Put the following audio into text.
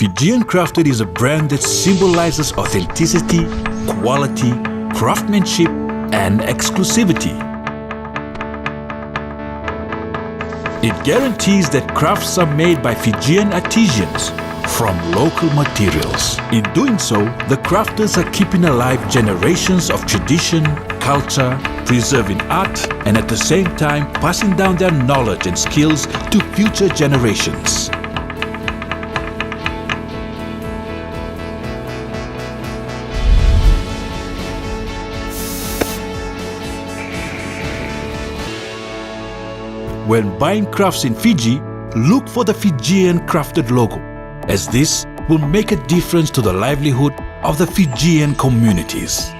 Fijian Crafted is a brand that symbolizes authenticity, quality, craftsmanship, and exclusivity. It guarantees that crafts are made by Fijian artisans from local materials. In doing so, the crafters are keeping alive generations of tradition, culture, preserving art, and at the same time passing down their knowledge and skills to future generations. When buying crafts in Fiji, look for the Fijian Crafted logo, as this will make a difference to the livelihood of the Fijian communities.